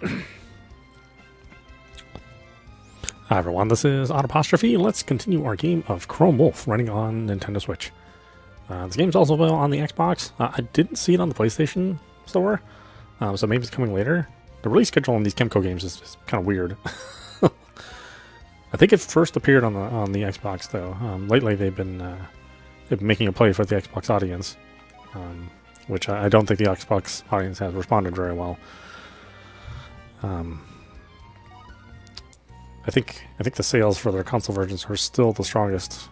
Hi everyone, this is audap. Let's continue our game of Chrome Wolf running on Nintendo Switch. This game's also available on the Xbox. I didn't see it on the PlayStation Store, so maybe it's coming later. The release schedule on these Kemco games is kind of weird. I think it first appeared on the Xbox though. Lately they've been making a play for the Xbox audience, which I don't think the Xbox audience has responded very well. I think the sales for their console versions are still the strongest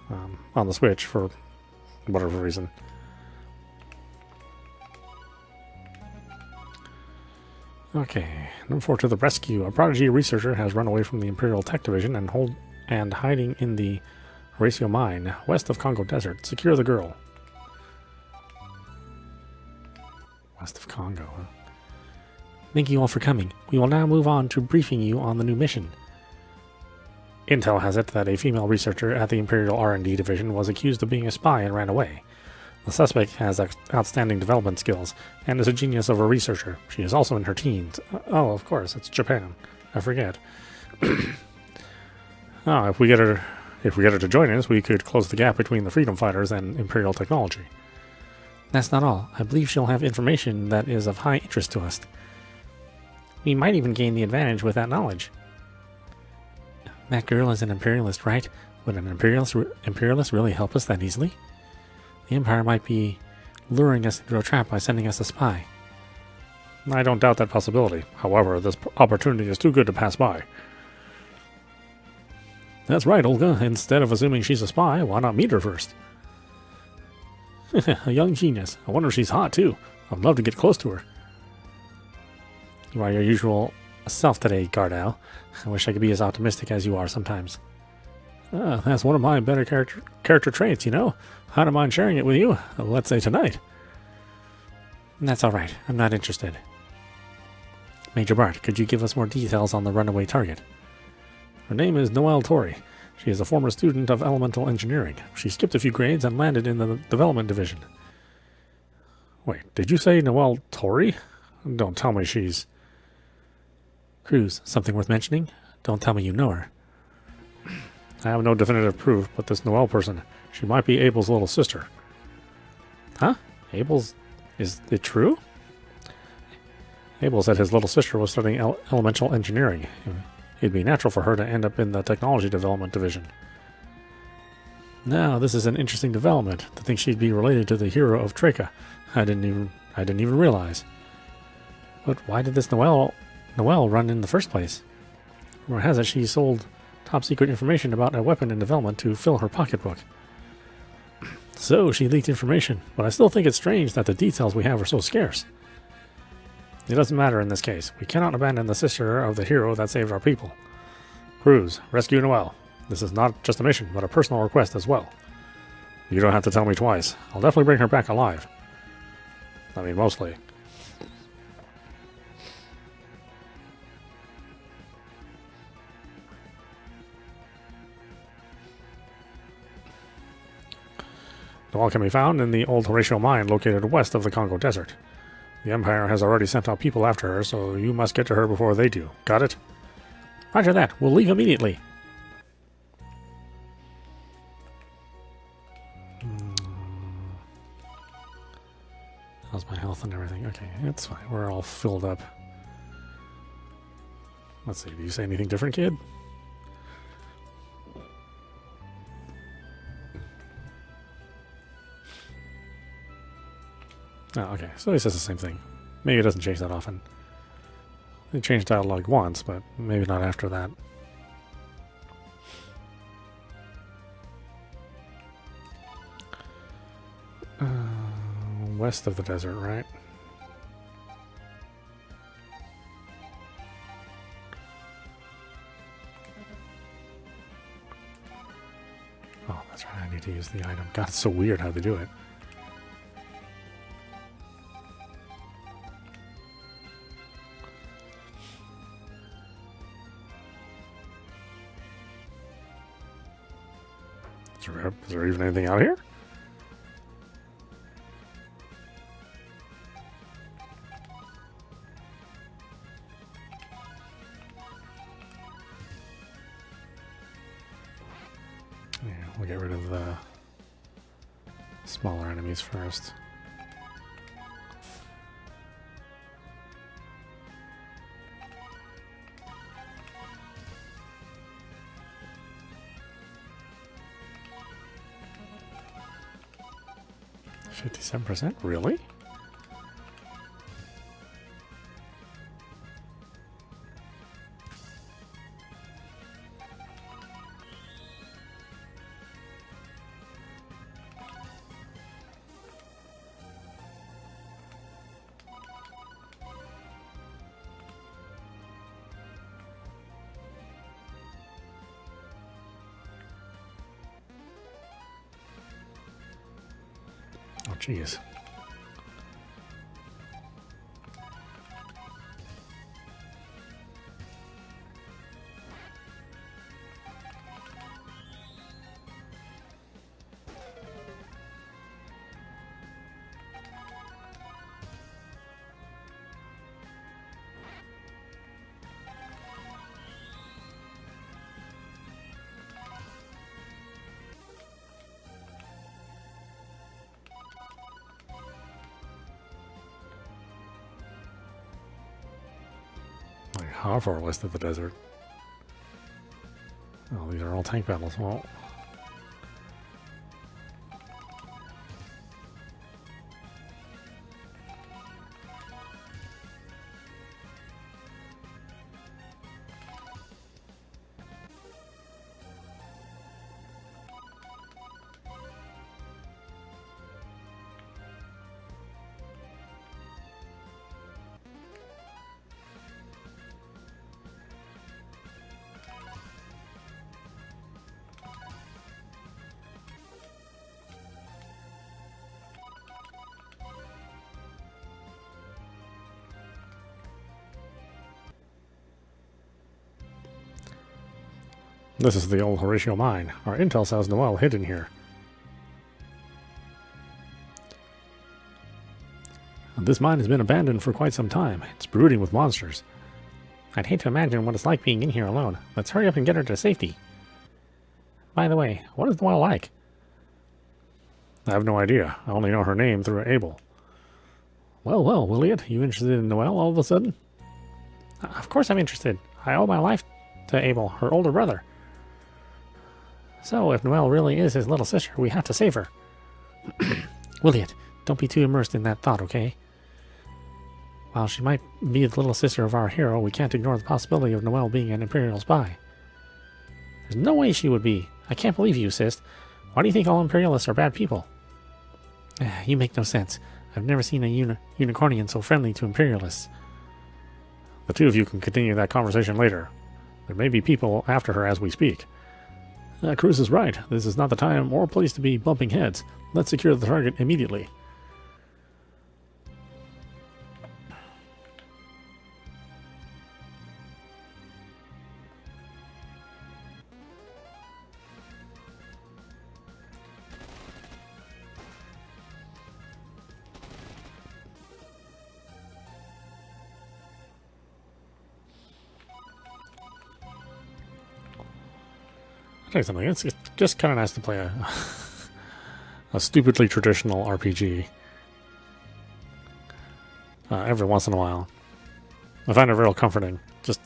on the Switch for whatever reason. Okay, number 4, to the rescue. A prodigy researcher has run away from the Imperial Tech Division and hiding in the Horatio Mine, west of Congo Desert. Secure the girl. West of Congo, huh? Thank you all for coming. We will now move on to briefing you on the new mission. Intel has it that a female researcher at the Imperial R&D division was accused of being a spy and ran away. The suspect has outstanding development skills and is a genius of a researcher. She is also in her teens. Oh, of course, it's Japan. I forget. If we get her to join us, we could close the gap between the freedom fighters and Imperial technology. That's not all. I believe she'll have information that is of high interest to us. We might even gain the advantage with that knowledge. That girl is an Imperialist, right? Would an Imperialist really help us that easily? The Empire might be luring us into a trap by sending us a spy. I don't doubt that possibility. However, this opportunity is too good to pass by. That's right, Olga. Instead of assuming she's a spy, why not meet her first? A young genius. I wonder if she's hot, too. I'd love to get close to her. You are your usual self today, Gardel. I wish I could be as optimistic as you are sometimes. That's one of my better character traits, you know. I don't mind sharing it with you, let's say tonight. That's alright, I'm not interested. Major Bart, could you give us more details on the runaway target? Her name is Noelle Torrey. She is a former student of elemental engineering. She skipped a few grades and landed in the development division. Wait, did you say Noelle Torrey? Don't tell me she's... Kruz, something worth mentioning? Don't tell me you know her. I have no definitive proof, but this Noelle person, she might be Abel's little sister. Huh? Abel's... Is it true? Abel said his little sister was studying elemental engineering. It'd be natural for her to end up in the technology development division. Now, this is an interesting development, to think she'd be related to the hero of Treka. I didn't even realize. But why did this Noelle run in the first place? Rumor has it she sold top-secret information about a weapon in development to fill her pocketbook. So, she leaked information, but I still think it's strange that the details we have are so scarce. It doesn't matter in this case. We cannot abandon the sister of the hero that saved our people. Kruz, rescue Noelle. This is not just a mission, but a personal request as well. You don't have to tell me twice. I'll definitely bring her back alive. I mean, mostly. Noelle can be found in the old Horatio Mine located west of the Congo Desert. The Empire has already sent out people after her, so you must get to her before they do. Got it? Roger that. We'll leave immediately. How's my health and everything? Okay, it's fine. We're all filled up. Let's see. Do you say anything different, kid? Oh, okay. So he says the same thing. Maybe it doesn't change that often. It changed dialogue once, but maybe not after that. West of the desert, right? Oh, that's right. I need to use the item. God, it's so weird how they do it. Is there even anything out here? We'll get rid of the smaller enemies first. %? Really? Oh, jeez. Like, how far west of the desert? Oh, these are all tank battles. Well, this is the old Horatio mine. Our intel says Noel hid in here. This mine has been abandoned for quite some time. It's brooding with monsters. I'd hate to imagine what it's like being in here alone. Let's hurry up and get her to safety. By the way, what is Noel like? I have no idea. I only know her name through Abel. Well, Williot, you interested in Noel all of a sudden? Of course I'm interested. I owe my life to Abel, her older brother. So, if Noel really is his little sister, we have to save her. Williot, don't be too immersed in that thought, okay? While she might be the little sister of our hero, we can't ignore the possibility of Noel being an Imperial spy. There's no way she would be. I can't believe you, sis. Why do you think all Imperialists are bad people? You make no sense. I've never seen a unicornian so friendly to Imperialists. The two of you can continue that conversation later. There may be people after her as we speak. Kruz is right. This is not the time or place to be bumping heads. Let's secure the target immediately. I'll tell you something, it's just kind of nice to play a stupidly traditional RPG every once in a while. I find it real comforting. Just,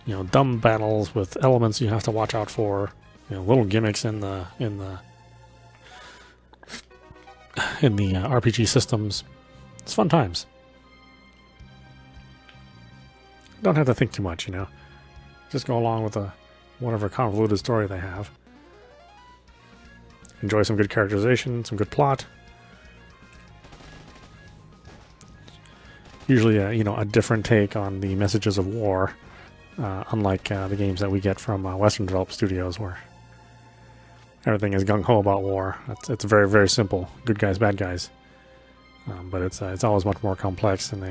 you know, dumb battles with elements you have to watch out for, you know, little gimmicks in the RPG systems. It's fun times. Don't have to think too much, you know. Just go along with whatever convoluted story they have. Enjoy some good characterization, some good plot. Usually, a different take on the messages of war, unlike the games that we get from Western developed studios, where everything is gung ho about war. It's very, very simple. Good guys, bad guys. But it's always much more complex than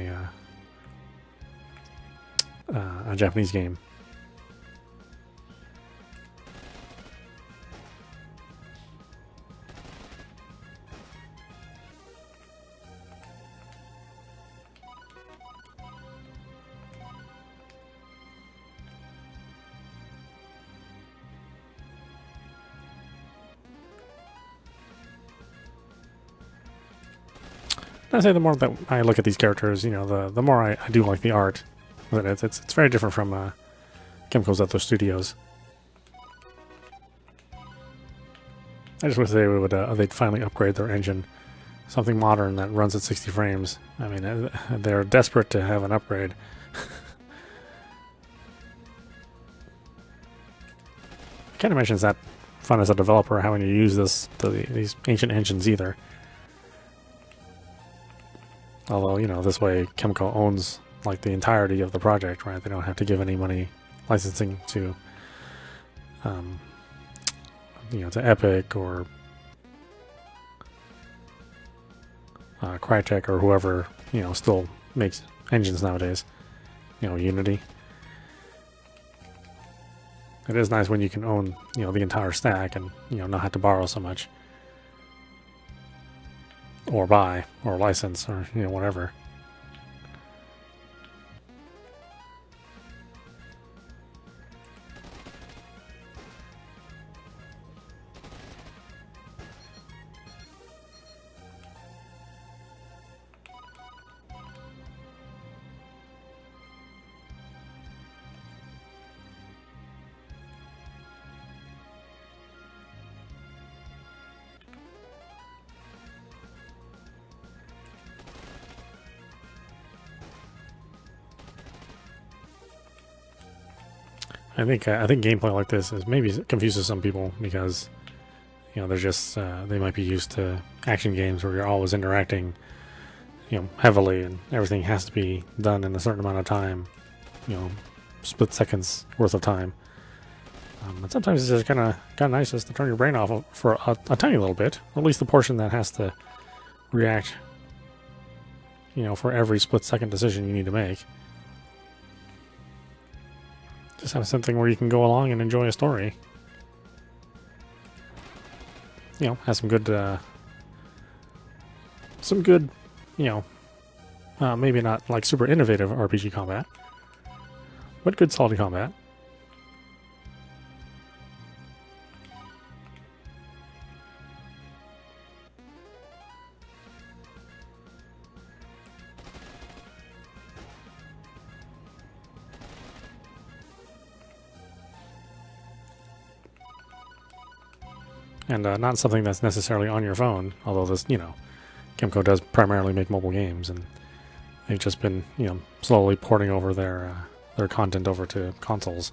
a Japanese game. I say the more that I look at these characters, you know, the more I do like the art. But it's very different from Kemco's other studios. I just wish they would they'd finally upgrade their engine, something modern that runs at 60 frames. I mean, they're desperate to have an upgrade. I can't imagine it's that fun as a developer having to use these ancient engines either. Although, you know, this way Kemco owns like the entirety of the project, right? They don't have to give any money licensing to, you know, to Epic or Crytek or whoever, you know, still makes engines nowadays. You know, Unity. It is nice when you can own, you know, the entire stack and, you know, not have to borrow so much. Or buy, or license, or, you know, whatever. I think gameplay like this is maybe confuses some people because, you know, they're just they might be used to action games where you're always interacting, you know, heavily and everything has to be done in a certain amount of time, you know, split seconds worth of time. And sometimes it's just kind of nice just to turn your brain off for a tiny little bit, or at least the portion that has to react, you know, for every split second decision you need to make. Just have something where you can go along and enjoy a story. You know, have some good, you know, maybe not like super innovative RPG combat, but good solid combat. And not something that's necessarily on your phone, although this, you know, Kemco does primarily make mobile games, and they've just been, you know, slowly porting over their content over to consoles.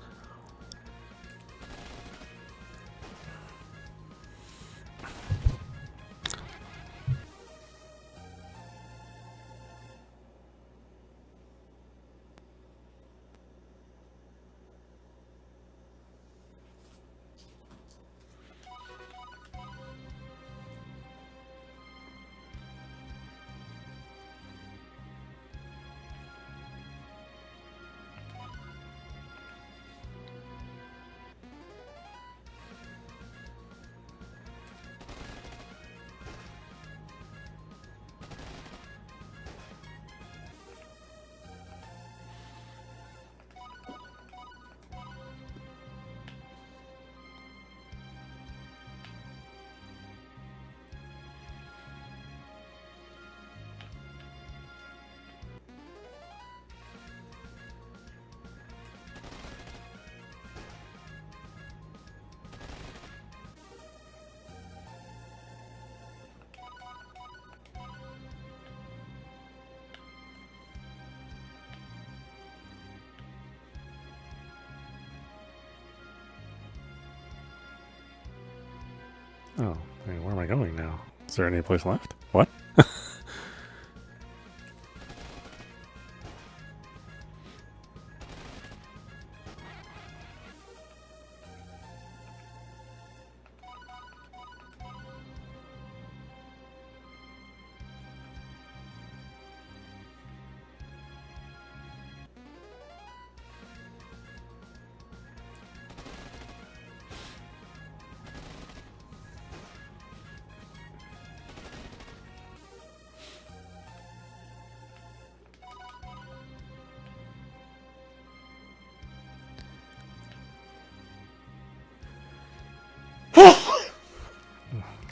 Oh, I mean, where am I going now? Is there any place left? What?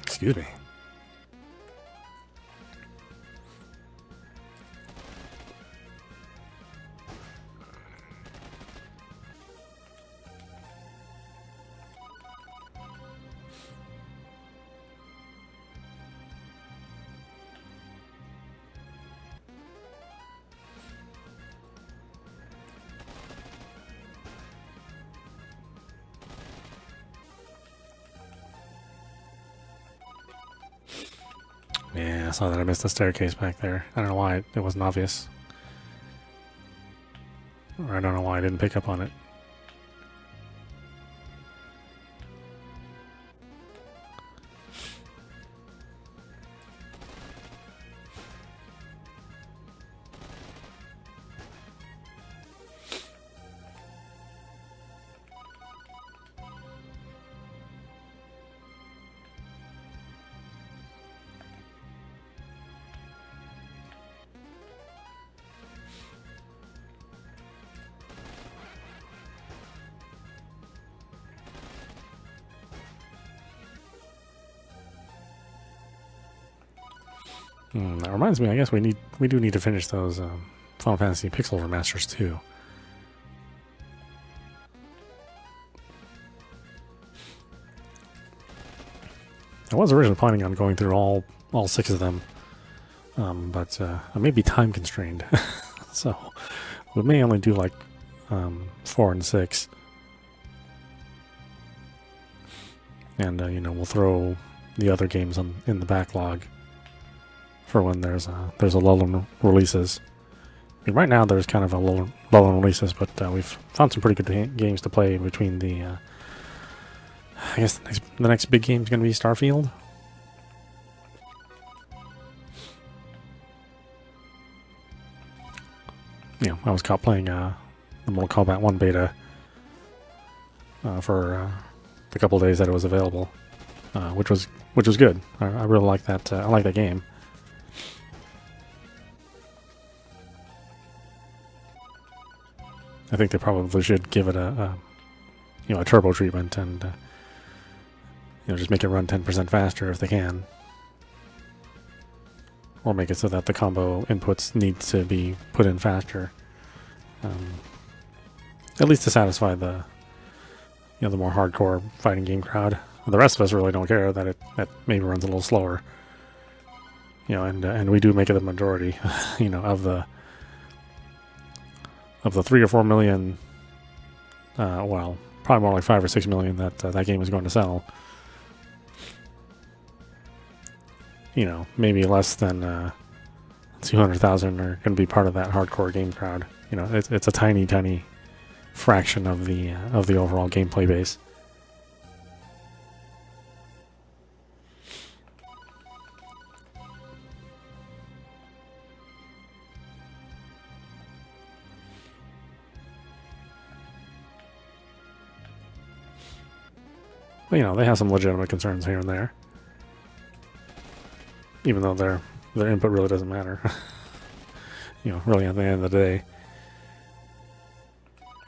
Excuse me. Yeah, I saw that I missed the staircase back there. I don't know why it wasn't obvious. Or I don't know why I didn't pick up on it. That reminds me, I guess we do need to finish those Final Fantasy Pixel remasters too. I was originally planning on going through all 6 of them, but I may be time constrained, so we may only do like 4 and 6, and you know, we'll throw the other games in the backlog for when there's a lull in releases. I mean, right now there's kind of a lull in releases, but we've found some pretty good games to play between the. I guess the next big game is going to be Starfield. You know, I was caught playing the Mortal Kombat 1 beta for the couple of days that it was available, which was good. I really like that. I like that game. I think they probably should give it a turbo treatment and just make it run 10% faster if they can, or make it so that the combo inputs need to be put in faster, at least to satisfy the the more hardcore fighting game crowd. The rest of us really don't care that it maybe runs a little slower, and we do make it the majority, of the 3 or 4 million, well, probably more like 5 or 6 million that game is going to sell. Maybe less than 200,000 are going to be part of that hardcore game crowd. It's a tiny fraction of the overall gameplay base. But, they have some legitimate concerns here and there. Even though their input really doesn't matter. Really at the end of the day.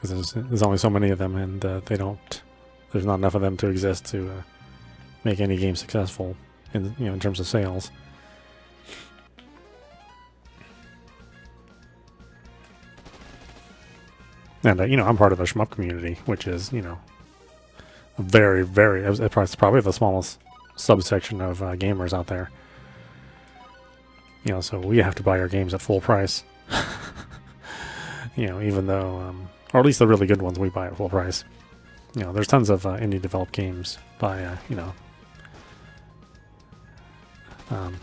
Because there's only so many of them, and there's not enough of them to exist to make any game successful in terms of sales. And, I'm part of a shmup community, which is, very, very, it's probably the smallest subsection of gamers out there. So we have to buy our games at full price. Even though, or at least the really good ones we buy at full price. There's tons of indie developed games by,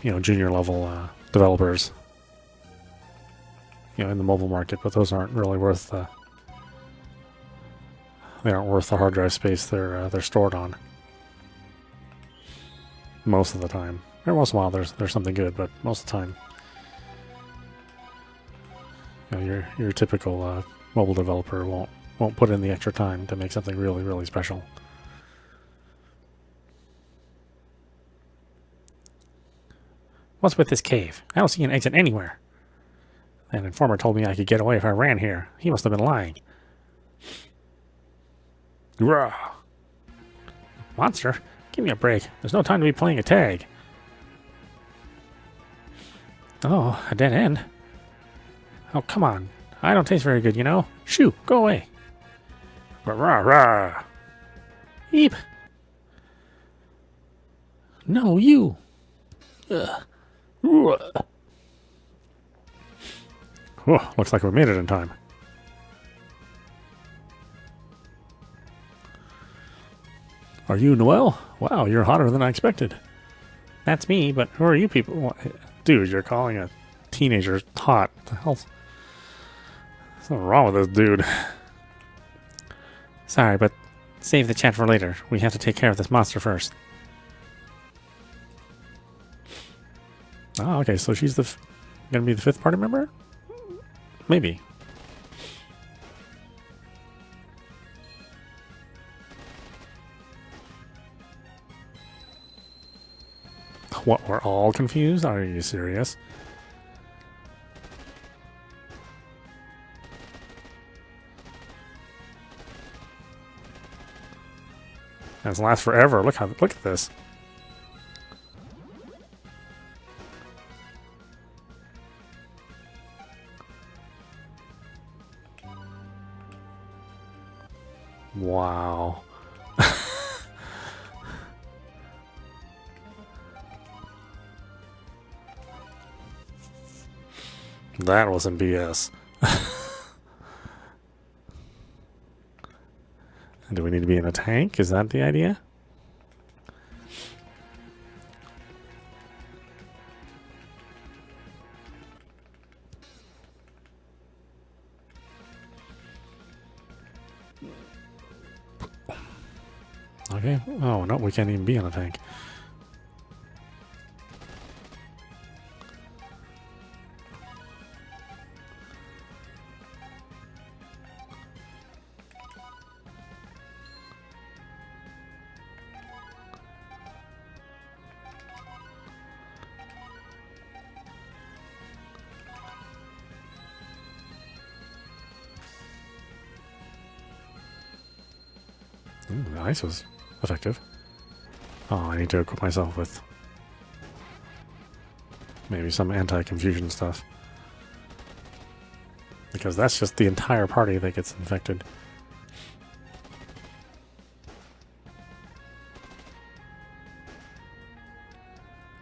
junior level developers, in the mobile market, but those aren't really worth they aren't worth the hard drive space they're stored on. Most of the time. Every once in a while there's something good, but most of the time, your typical mobile developer won't put in the extra time to make something really, really special. What's with this cave? I don't see an exit anywhere. An informer told me I could get away if I ran here. He must have been lying. Rah! Monster, give me a break. There's no time to be playing a tag. Oh, a dead end? Oh, come on. I don't taste very good, Shoo, go away. Rah, rah. Eep. No, you. Ugh. Whoa, looks like we made it in time. Are you Noelle? Wow, you're hotter than I expected. That's me, but who are you people? What? Dude, you're calling a teenager hot. What the hell's something wrong with this dude? Sorry, but save the chat for later. We have to take care of this monster first. Oh, okay, so she's gonna be the 5th party member? Maybe. What, we're all confused? Are you serious? It's last forever. Look at this. Wow. That wasn't BS. Do we need to be in a tank? Is that the idea? Okay. Oh, no, we can't even be in a tank. Ooh, the ice was effective. Oh, I need to equip myself with maybe some anti-confusion stuff. Because that's just the entire party that gets infected.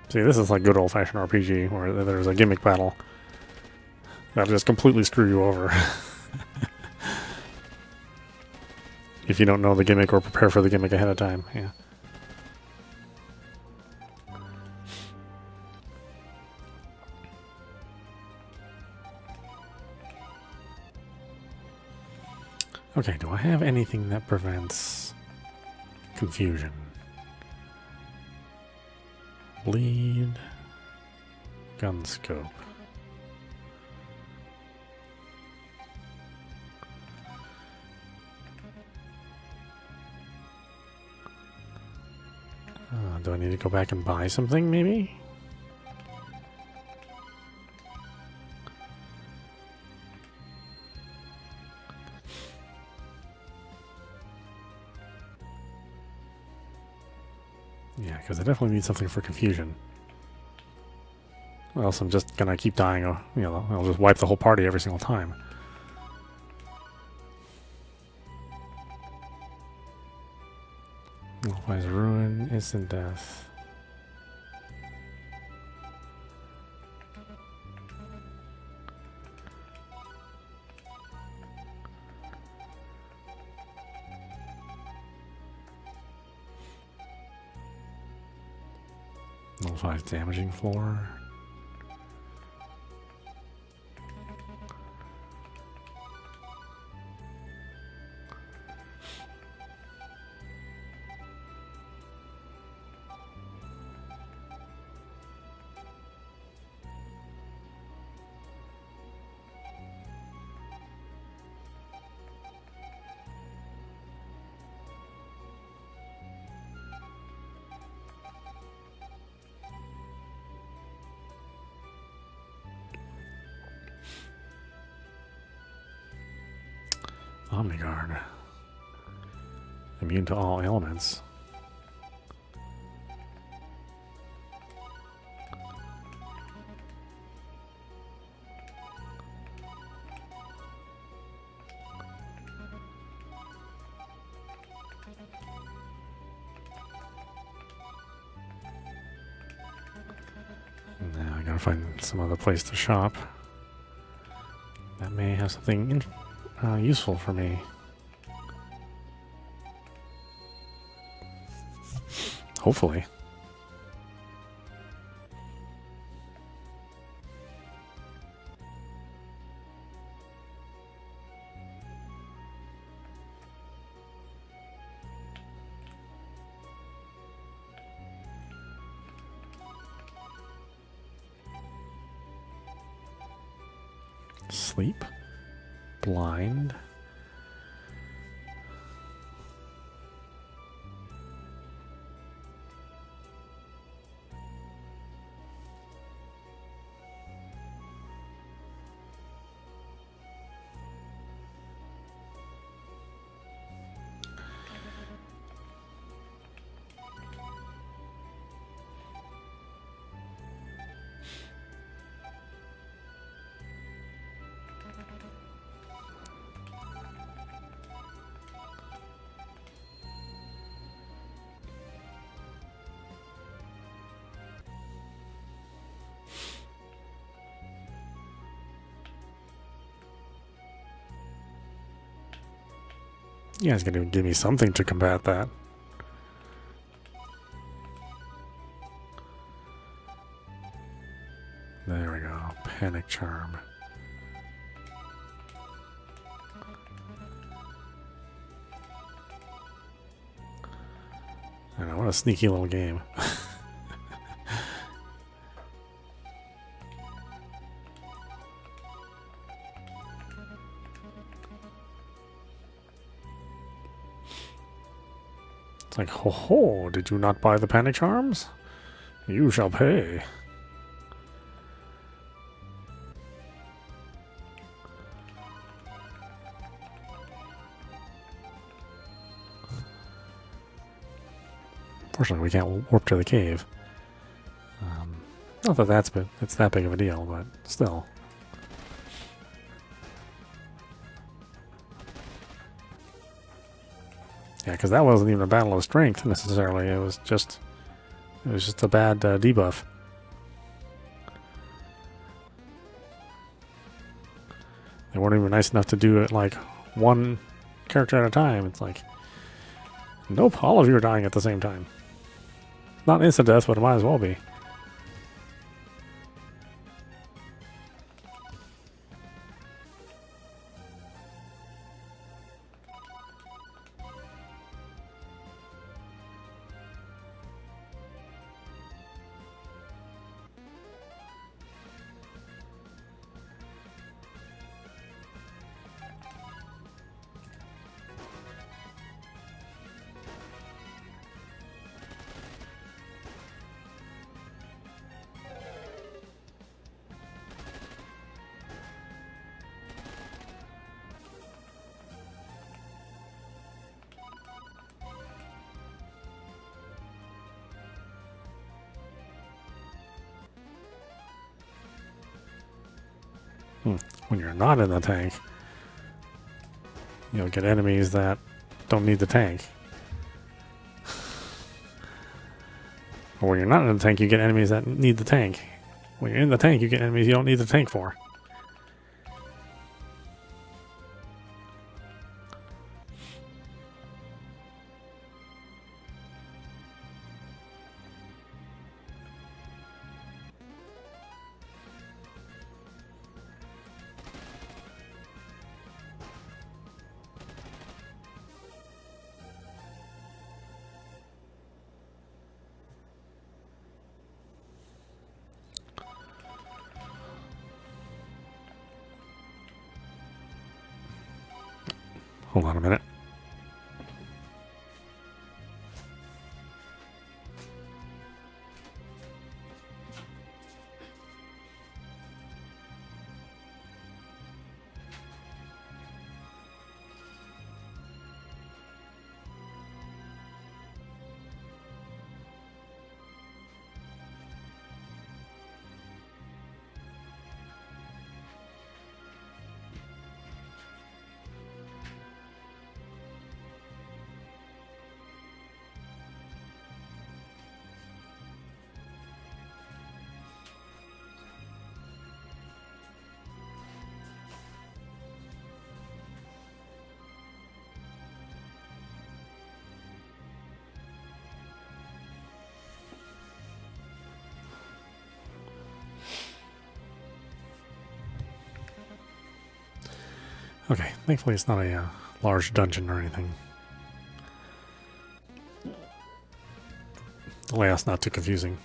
See, this is like good old-fashioned RPG, where there's a gimmick battle that'll just completely screw you over. If you don't know the gimmick or prepare for the gimmick ahead of time, yeah. Okay, do I have anything that prevents confusion? Bleed. Gun scope. Do I need to go back and buy something, maybe? Yeah, because I definitely need something for confusion. Or else I'm just gonna keep dying, you know, I'll just wipe the whole party every single time. Nullifies ruin, instant death. Nullifies damaging floor. Omniguard. Immune to all ailments. Now I gotta find some other place to shop. That may have something useful for me. Hopefully. Sleep. Blind. You guys gotta give me something to combat that. There we go. Panic charm. I know, what a sneaky little game. It's like, ho ho, did you not buy the panic charms? You shall pay. Fortunately, we can't warp to the cave. Not that it's that big of a deal, but still. Yeah, because that wasn't even a battle of strength necessarily. It was just a bad debuff. They weren't even nice enough to do it like one character at a time. It's like, nope, all of you are dying at the same time. Not instant death, but it might as well be. When you're not in the tank, you'll get enemies that don't need the tank. Or when you're not in the tank, you get enemies that need the tank. When you're in the tank, you get enemies you don't need the tank for. Hold on a minute. Okay, thankfully it's not a large dungeon or anything. The layout's not too confusing.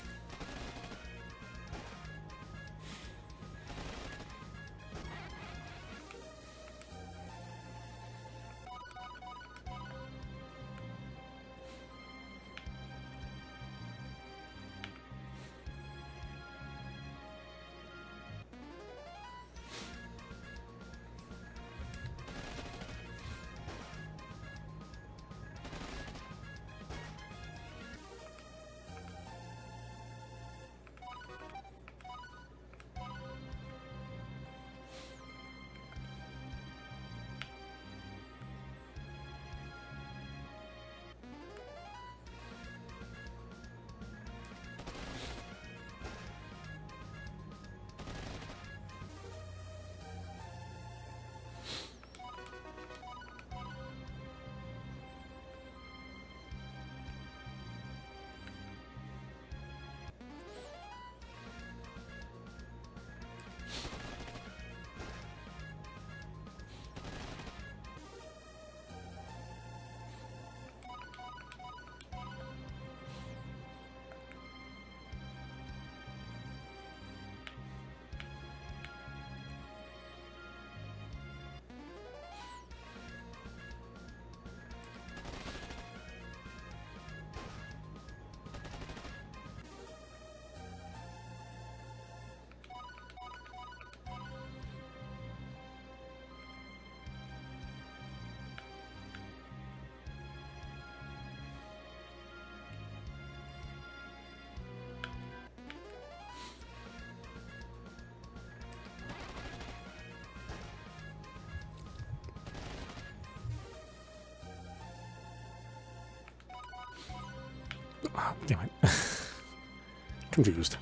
Oh, damn it. Confused.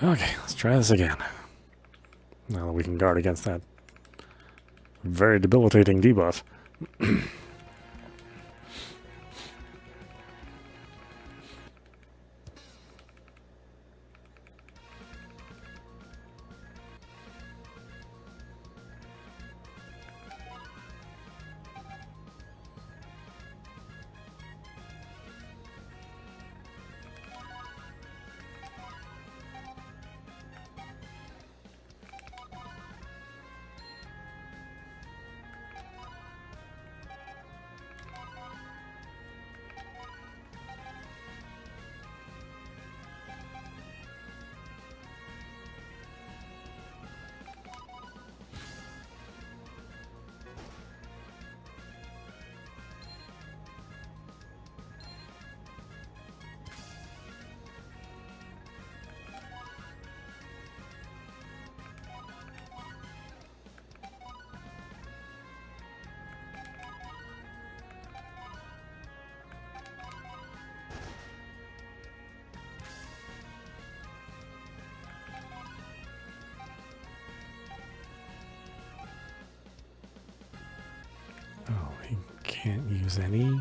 Okay, let's try this again. Now that we can guard against that very debilitating debuff. Oh, he can't use any.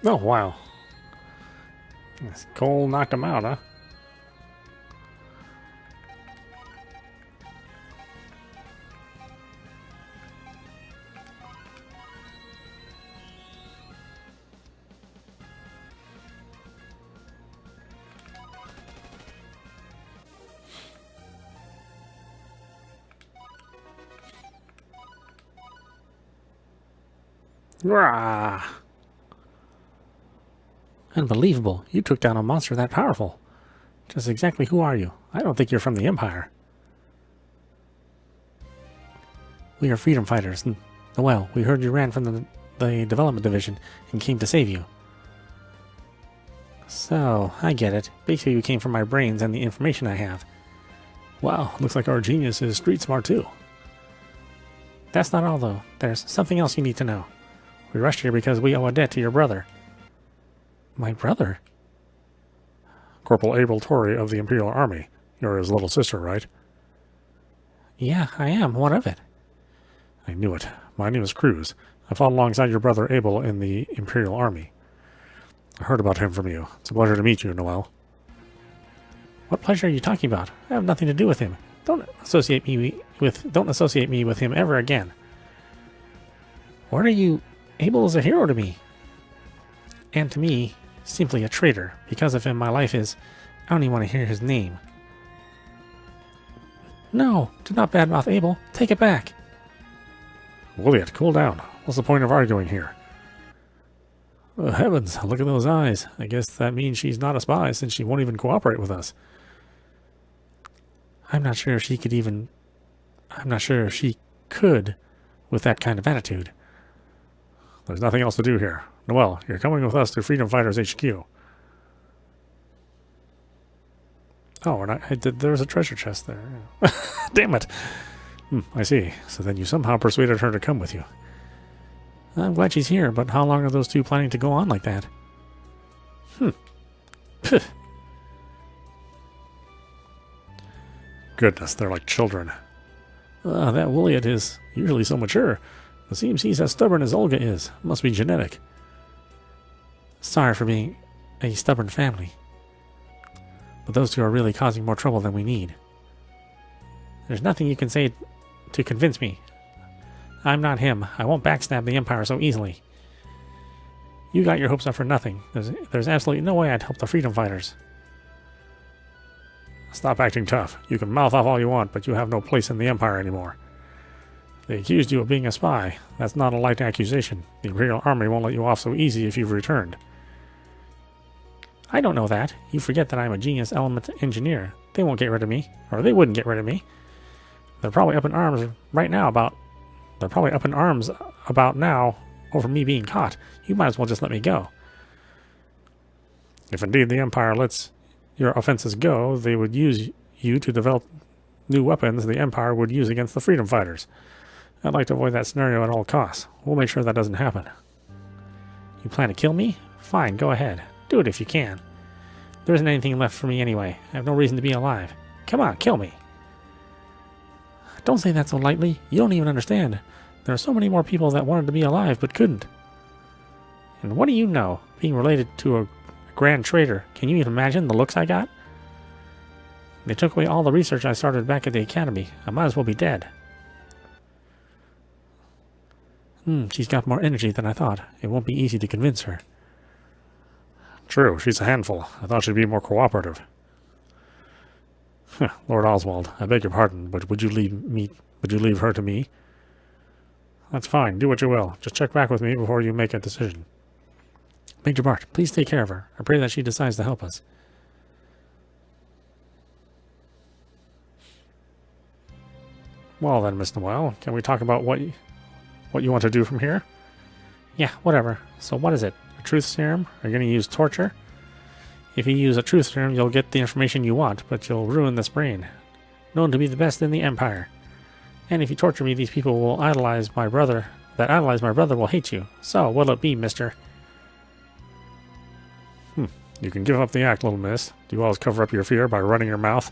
Oh, wow. This coal knocked him out, huh? Rah! Unbelievable. You took down a monster that powerful. Just exactly who are you? I don't think you're from the Empire. We are freedom fighters. Well, we heard you ran from the development division and came to save you. So, I get it. Basically, you came from my brains and the information I have. Wow, looks like our genius is street smart too. That's not all though. There's something else you need to know. We rushed here because we owe a debt to your brother. My brother? Corporal Abel Torrey of the Imperial Army. You're his little sister, right? Yeah, I am. What of it? I knew it. My name is Kruz. I fought alongside your brother Abel in the Imperial Army. I heard about him from you. It's a pleasure to meet you, Noel. What pleasure are you talking about? I have nothing to do with him. Don't associate me with him ever again. What are you? Abel is a hero to me. And to me, simply a traitor. Because of him, my life is... I don't even want to hear his name. No, do not badmouth Abel. Take it back. Williot, cool down. What's the point of arguing here? Oh, heavens, look at those eyes. I guess that means she's not a spy since she won't even cooperate with us. I'm not sure if she could with that kind of attitude. There's nothing else to do here. Noel, you're coming with us to Freedom Fighters HQ. Oh, and there's a treasure chest there. Damn it. I see. So then you somehow persuaded her to come with you. I'm glad she's here, but how long are those two planning to go on like that? Goodness, they're like children. That Williot is usually so mature. It seems he's as stubborn as Olga is. Must be genetic. Sorry for being a stubborn family. But those two are really causing more trouble than we need. There's nothing you can say to convince me. I'm not him. I won't backstab the Empire so easily. You got your hopes up for nothing. There's absolutely no way I'd help the freedom fighters. Stop acting tough. You can mouth off all you want, but you have no place in the Empire anymore. They accused you of being a spy. That's not a light accusation. The Imperial Army won't let you off so easy if you've returned. I don't know that. You forget that I'm a genius element engineer. They won't get rid of me. Or they wouldn't get rid of me. They're probably up in arms right now about... They're probably up in arms about now over me being caught. You might as well just let me go. If indeed the Empire lets your offenses go, they would use you to develop new weapons the Empire would use against the freedom fighters. I'd like to avoid that scenario at all costs. We'll make sure that doesn't happen. You plan to kill me? Fine, go ahead. Do it if you can. There isn't anything left for me anyway. I have no reason to be alive. Come on, kill me. Don't say that so lightly. You don't even understand. There are so many more people that wanted to be alive but couldn't. And what do you know? Being related to a grand traitor. Can you even imagine the looks I got? They took away all the research I started back at the academy. I might as well be dead. She's got more energy than I thought. It won't be easy to convince her. True, she's a handful. I thought she'd be more cooperative. Lord Oswald, I beg your pardon, but would you leave her to me? That's fine, do what you will. Just check back with me before you make a decision. Major Bart, please take care of her. I pray that she decides to help us. Well then, Miss Noel, can we talk about what you want to do from here? Yeah, whatever. So what is it? A truth serum? Are you going to use torture? If you use a truth serum, you'll get the information you want, but you'll ruin this brain. Known to be the best in the Empire. And if you torture me, these people will idolize my brother. That idolize my brother will hate you. So, what'll it be, mister? You can give up the act, little miss. Do you always cover up your fear by running your mouth?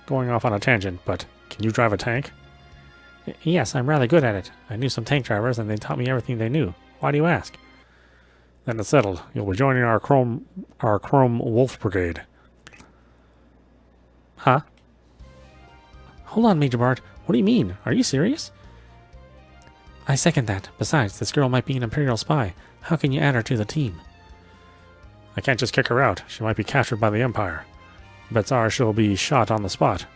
Going off on a tangent, but can you drive a tank? Yes, I'm rather good at it. I knew some tank drivers, and they taught me everything they knew. Why do you ask? Then it's settled. You'll be joining our Chrome Wolf Brigade. Huh? Hold on, Major Bart. What do you mean? Are you serious? I second that. Besides, this girl might be an Imperial spy. How can you add her to the team? I can't just kick her out. She might be captured by the Empire. Bets are she'll be shot on the spot.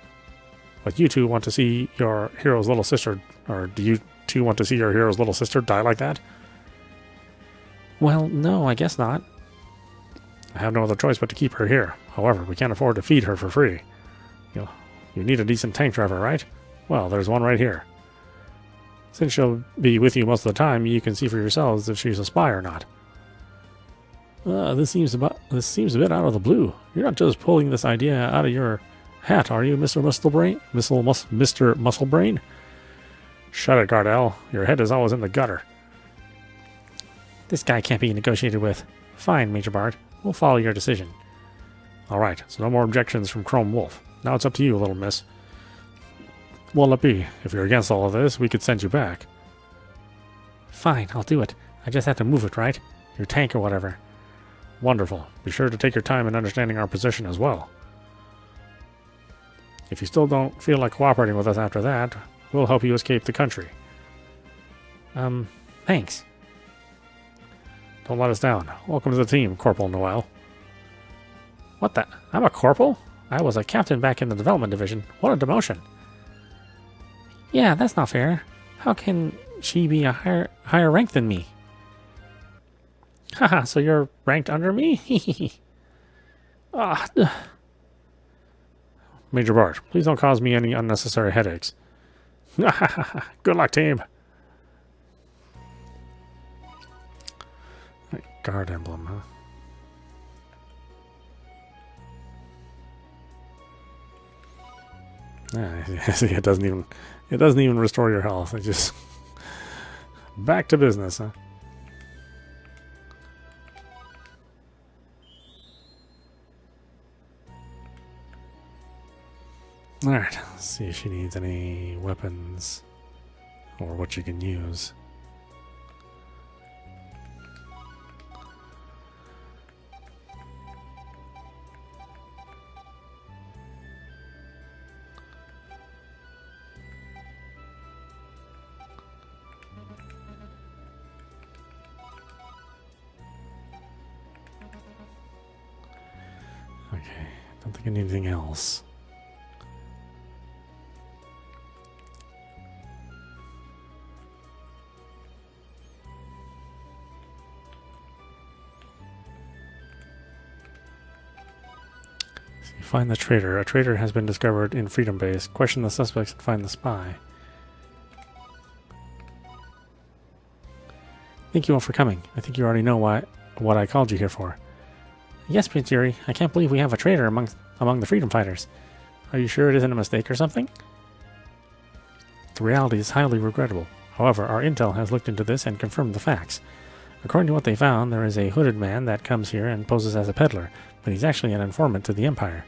But you two want to see your hero's little sister, or do you two want to see your hero's little sister die like that? Well, no, I guess not. I have no other choice but to keep her here. However, we can't afford to feed her for free. You need a decent tank driver, right? Well, there's one right here. Since she'll be with you most of the time, you can see for yourselves if she's a spy or not. This seems a bit out of the blue. You're not just pulling this idea out of your hat, are you, Mr. Musclebrain? Mr. Musclebrain? Shut it, Gardell. Your head is always in the gutter. This guy can't be negotiated with. Fine, Major Bart. We'll follow your decision. All right, so no more objections from Chrome Wolf. Now it's up to you, little miss. What'll it be? If you're against all of this, we could send you back. Fine, I'll do it. I just have to move it, right? Your tank or whatever. Wonderful. Be sure to take your time in understanding our position as well. If you still don't feel like cooperating with us after that, we'll help you escape the country. Thanks. Don't let us down. Welcome to the team, Corporal Noel. What the? I'm a corporal? I was a captain back in the development division. What a demotion. Yeah, that's not fair. How can she be a higher rank than me? Haha, so you're ranked under me? Major Bart, please don't cause me any unnecessary headaches. Good luck, team. Guard emblem, huh? Yeah, see, it doesn't even restore your health. It just back to business, huh? Alright, let's see if she needs any weapons or what she can use. Okay, don't think I need anything else. Find the traitor. A traitor has been discovered in Freedom Base. Question the suspects and find the spy. Thank you all for coming. I think you already know what I called you here for. Yes, Prince Yuri. I can't believe we have a traitor among the freedom fighters. Are you sure it isn't a mistake or something? The reality is highly regrettable. However, our intel has looked into this and confirmed the facts. According to what they found, there is a hooded man that comes here and poses as a peddler, but he's actually an informant to the Empire.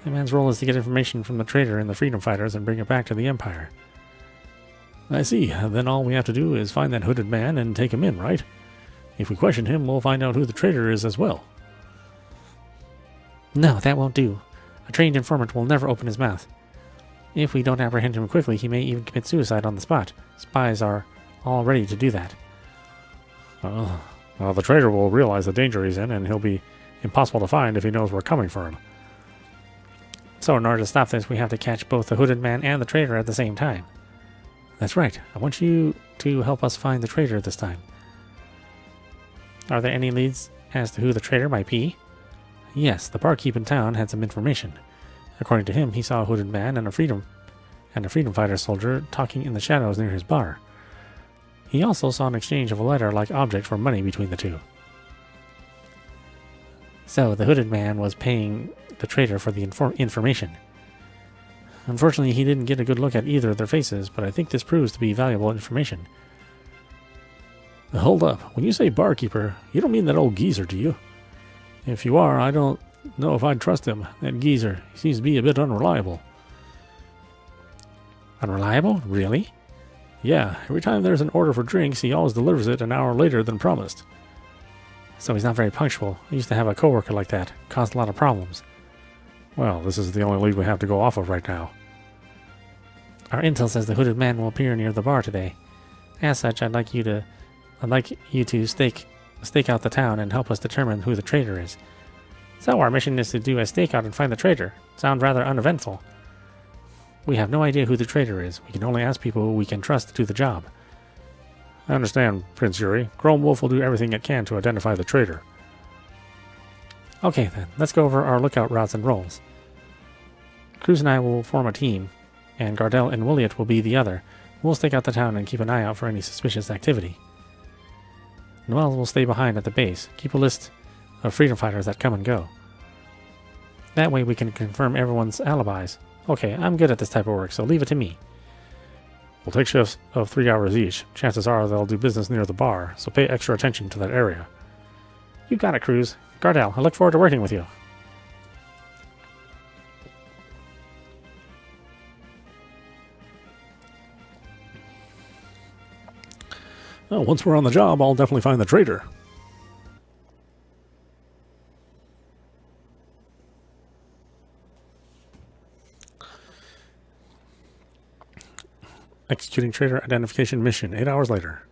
That man's role is to get information from the traitor and the freedom fighters and bring it back to the Empire. I see. Then all we have to do is find that hooded man and take him in, right? If we question him, we'll find out who the traitor is as well. No, that won't do. A trained informant will never open his mouth. If we don't apprehend him quickly, he may even commit suicide on the spot. Spies are all ready to do that. Well, the traitor will realize the danger he's in, and he'll be impossible to find if he knows we're coming for him. So in order to stop this, we have to catch both the hooded man and the traitor at the same time. That's right. I want you to help us find the traitor this time. Are there any leads as to who the traitor might be? Yes, the barkeep in town had some information. According to him, he saw a hooded man and a freedom fighter soldier talking in the shadows near his bar. He also saw an exchange of a letter-like object for money between the two. So the hooded man was paying the traitor for the information. Unfortunately, he didn't get a good look at either of their faces, but I think this proves to be valuable information. Hold up. When you say barkeeper, you don't mean that old geezer, do you? If you are, I don't know if I'd trust him. That geezer, he seems to be a bit unreliable. Unreliable? Really? Yeah, every time there's an order for drinks, he always delivers it an hour later than promised. So he's not very punctual. I used to have a coworker like that. Caused a lot of problems. Well, this is the only lead we have to go off of right now. Our intel says the hooded man will appear near the bar today. As such, I'd like you to stake out the town and help us determine who the traitor is. So our mission is to do a stakeout and find the traitor. Sounds rather uneventful. We have no idea who the traitor is. We can only ask people who we can trust to do the job. I understand, Prince Yuri. Chrome Wolf will do everything it can to identify the traitor. Okay then, let's go over our lookout routes and roles. Kruz and I will form a team, and Gardel and Williot will be the other. We'll stake out the town and keep an eye out for any suspicious activity. Noel will stay behind at the base. Keep a list of freedom fighters that come and go. That way we can confirm everyone's alibis. Okay, I'm good at this type of work, so leave it to me. We'll take shifts of 3 hours each. Chances are they'll do business near the bar, so pay extra attention to that area. You got it, Kruz. Gardel, I look forward to working with you. Well, once we're on the job, I'll definitely find the traitor. Executing traitor identification mission, 8 hours later.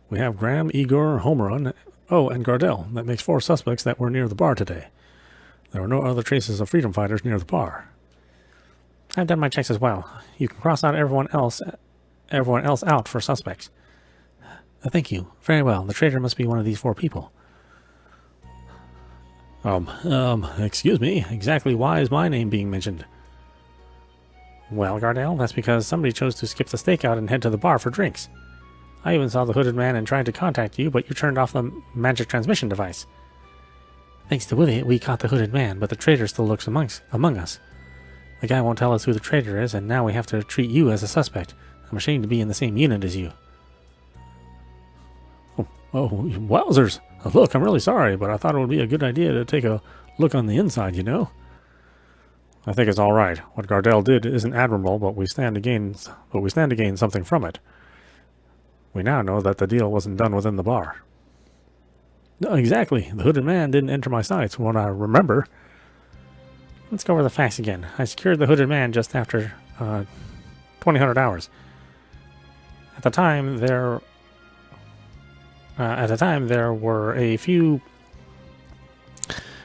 We have Graham, Igor, Homeron, and Gardel. That makes 4 suspects that were near the bar today. There were no other traces of freedom fighters near the bar. I've done my checks as well. You can cross out everyone else out for suspects. Thank you. Very well. The traitor must be one of these 4 people. Excuse me. Exactly why is my name being mentioned? Well, Gardel, that's because somebody chose to skip the stakeout and head to the bar for drinks. I even saw the hooded man and tried to contact you, but you turned off the magic transmission device. Thanks to Willie, we caught the hooded man, but the traitor still lurks among us. The guy won't tell us who the traitor is, and now we have to treat you as a suspect. I'm ashamed to be in the same unit as you. Oh, wowzers. Look, I'm really sorry, but I thought it would be a good idea to take a look on the inside, you know? I think it's all right. What Gardel did isn't admirable, but we stand to gain something from it. We now know that the deal wasn't done within the bar. No, exactly. The hooded man didn't enter my sights, from what I remember. Let's go over the facts again. I secured the hooded man just after 2000 hours. At the time, there were a few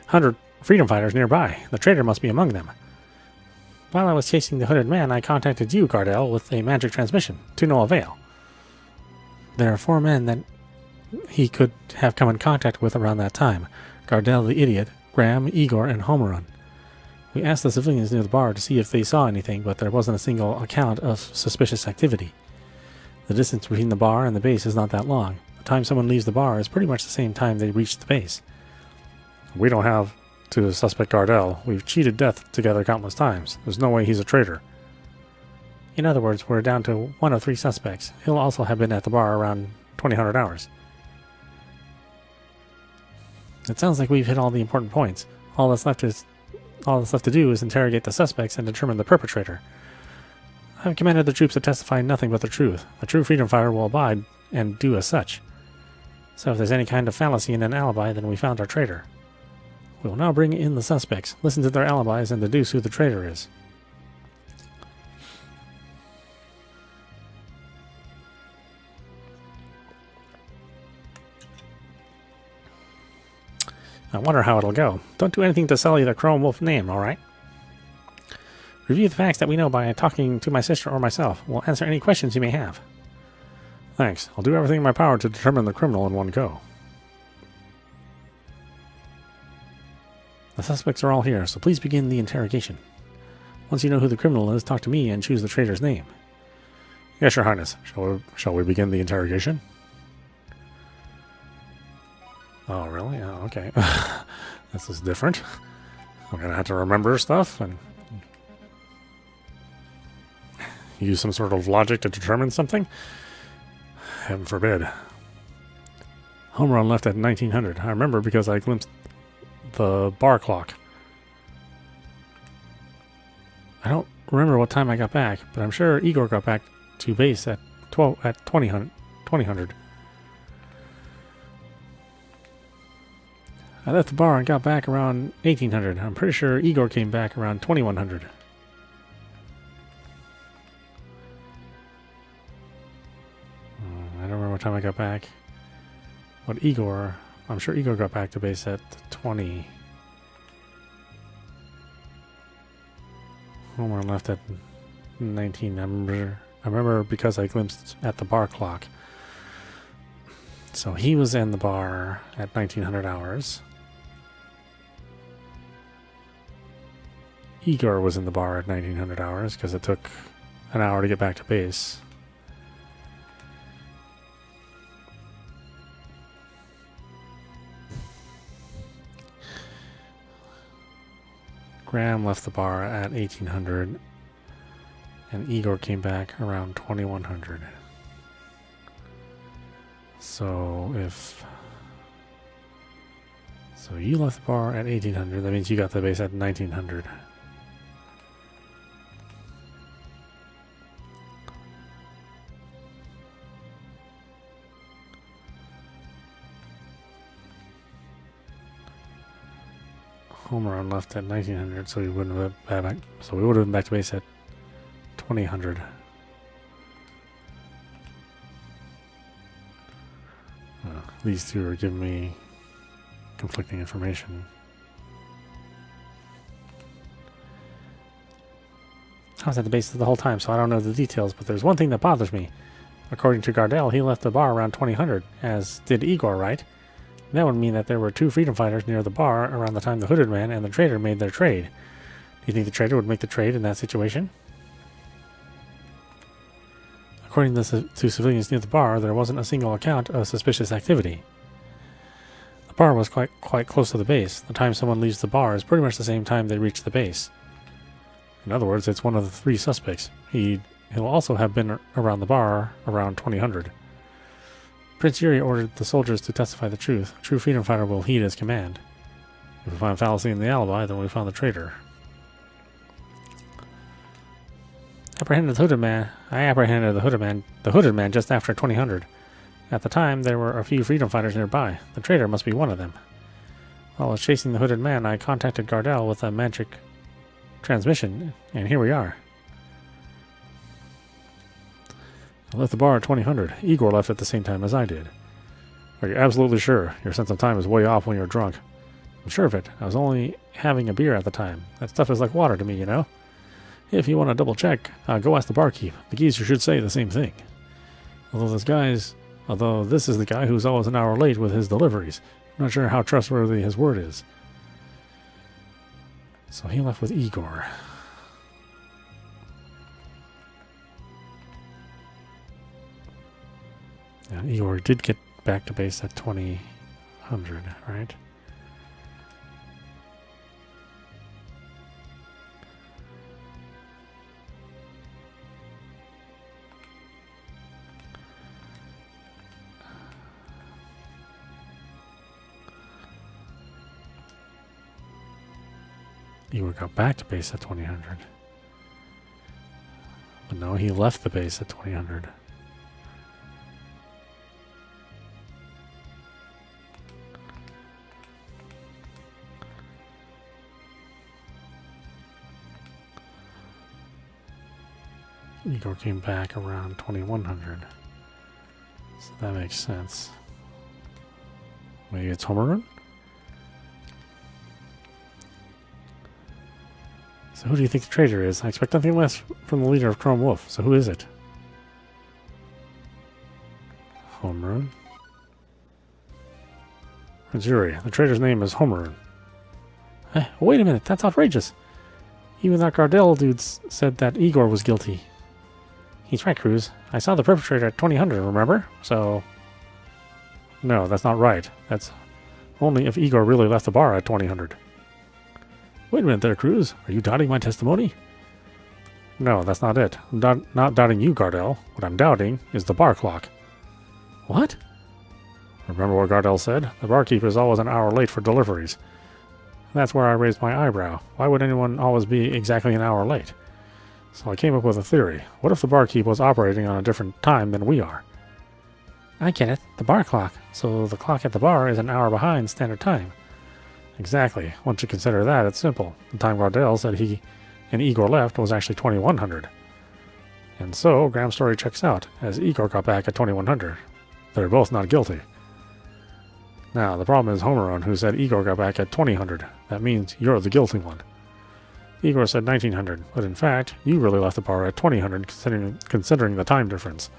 hundred freedom fighters nearby. The traitor must be among them. While I was chasing the hooded man, I contacted you, Gardel, with a magic transmission, to no avail. There are 4 men that he could have come in contact with around that time. Gardel the idiot, Graham, Igor, and Homerun. We asked the civilians near the bar to see if they saw anything, but there wasn't a single account of suspicious activity. The distance between the bar and the base is not that long. The time someone leaves the bar is pretty much the same time they reach the base. We don't have to suspect Gardel. We've cheated death together countless times. There's no way he's a traitor. In other words, we're down to 1 of 3 suspects. He'll also have been at the bar around 2000 hours. It sounds like we've hit all the important points. All that's left to do is interrogate the suspects and determine the perpetrator. I've commanded the troops to testify nothing but the truth. A true freedom fighter will abide and do as such. So if there's any kind of fallacy in an alibi, then we found our traitor. We will now bring in the suspects, listen to their alibis, and deduce who the traitor is. I wonder how it'll go. Don't do anything to sully the Chrome Wolf name, alright? Review the facts that we know by talking to my sister or myself. We'll answer any questions you may have. Thanks. I'll do everything in my power to determine the criminal in one go. The suspects are all here, so please begin the interrogation. Once you know who the criminal is, talk to me and choose the traitor's name. Yes, Your Highness. Shall we begin the interrogation? Oh, really? Oh, okay. This is different. I'm going to have to remember stuff and use some sort of logic to determine something? Heaven forbid. Home run left at 1900. I remember because I glimpsed the bar clock. I don't remember what time I got back, but I'm sure Igor got back to base at 2000. I left the bar and got back around 1800. I'm pretty sure Igor came back around 2100. I don't remember what time I got back. But Igor, I'm sure Igor got back to base at 20. Homer left at 19. I remember because I glimpsed at the bar clock. So he was in the bar at 1900 hours. Igor was in the bar at 1900 hours because it took an hour to get back to base. Graham left the bar at 1800 and Igor came back around 2100. So you left the bar at 1800, that means you got the base at 1900. Homer left at 1900, so we wouldn't have back. So we would have been back to base at 2000. These two are giving me conflicting information. I was at the base the whole time, so I don't know the details, but there's one thing that bothers me. According to Gardel, he left the bar around 2000, as did Igor, right? That would mean that there were two freedom fighters near the bar around the time the hooded man and the traitor made their trade. Do you think the traitor would make the trade in that situation? According to civilians near the bar, there wasn't a single account of suspicious activity. The bar was quite close to the base. The time someone leaves the bar is pretty much the same time they reach the base. In other words, it's one of the 3 suspects. He'll also have been around the bar around 2000. Prince Yuri ordered the soldiers to testify the truth. A true freedom fighter will heed his command. If we find fallacy in the alibi, then we found the traitor. Apprehended the hooded man. I apprehended the hooded man just after 2000. At the time, there were a few freedom fighters nearby. The traitor must be one of them. While I was chasing the hooded man, I contacted Gardel with a magic transmission, and here we are. I left the bar at 2000. Igor left at the same time as I did. Are you absolutely sure? Your sense of time is way off when you're drunk. I'm sure of it. I was only having a beer at the time. That stuff is like water to me, you know? If you want to double check, go ask the barkeep. The geezer should say the same thing. Although this is the guy who's always an hour late with his deliveries. I'm not sure how trustworthy his word is. So he left with Igor. Yeah, Igor did get back to base at 2000, right? Igor got back to base at 2000. But no, he left the base at 2000. Igor came back around 2100. So that makes sense. Maybe it's Homerun? So who do you think the traitor is? I expect nothing less from the leader of Chrome Wolf. So who is it? Homerun. Yuri. The traitor's name is Homerun. Wait a minute, that's outrageous. Even that Gardel dude said that Igor was guilty. He's right, Kruz. I saw the perpetrator at 2000, remember? So... No, that's not right. That's only if Igor really left the bar at 2000. Wait a minute there, Kruz. Are you doubting my testimony? No, that's not it. I'm not doubting you, Gardel. What I'm doubting is the bar clock. What? Remember what Gardel said? The barkeeper is always an hour late for deliveries. That's where I raised my eyebrow. Why would anyone always be exactly an hour late? So I came up with a theory. What if the barkeep was operating on a different time than we are? I get it. The bar clock. So the clock at the bar is an hour behind standard time. Exactly. Once you consider that, it's simple. The time Gardel said he and Igor left was actually 2100. And so, Graham's story checks out, as Igor got back at 2100. They're both not guilty. Now, the problem is Homerun, who said Igor got back at 2000. That means you're the guilty one. Igor said 1900, but in fact, you really left the bar at 2000, considering the time difference.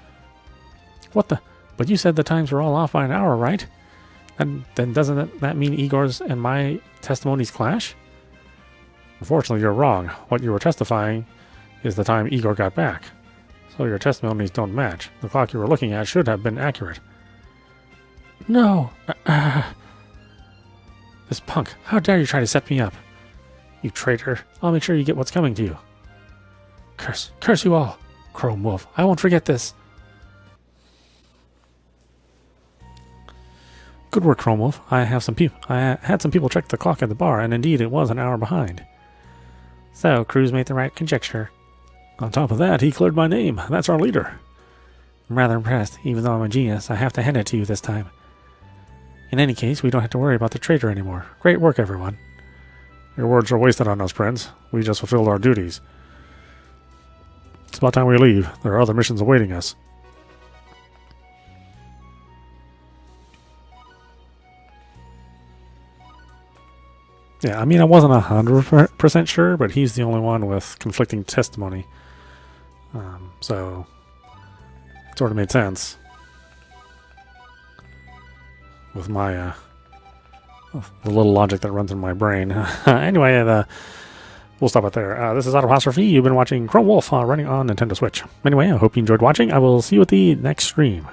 What the? But you said the times were all off by an hour, right? And then doesn't that mean Igor's and my testimonies clash? Unfortunately, you're wrong. What you were testifying is the time Igor got back. So your testimonies don't match. The clock you were looking at should have been accurate. No! This punk, how dare you try to set me up? You traitor, I'll make sure you get what's coming to you. Curse you all! Chrome Wolf, I won't forget this! Good work, Chrome Wolf. I had some people check the clock at the bar, and indeed it was an hour behind. So, Kruz made the right conjecture. On top of that, he cleared my name. That's our leader. I'm rather impressed. Even though I'm a genius, I have to hand it to you this time. In any case, we don't have to worry about the traitor anymore. Great work, everyone. Your words are wasted on us, friends. We just fulfilled our duties. It's about time we leave. There are other missions awaiting us. Yeah, I mean, I wasn't 100% sure, but he's the only one with conflicting testimony. So, it sort of made sense. With my, the little logic that runs in my brain. Anyway, we'll stop it there. This is Autopostrophe. You've been watching Chrome Wolf running on Nintendo Switch. Anyway, I hope you enjoyed watching. I will see you at the next stream.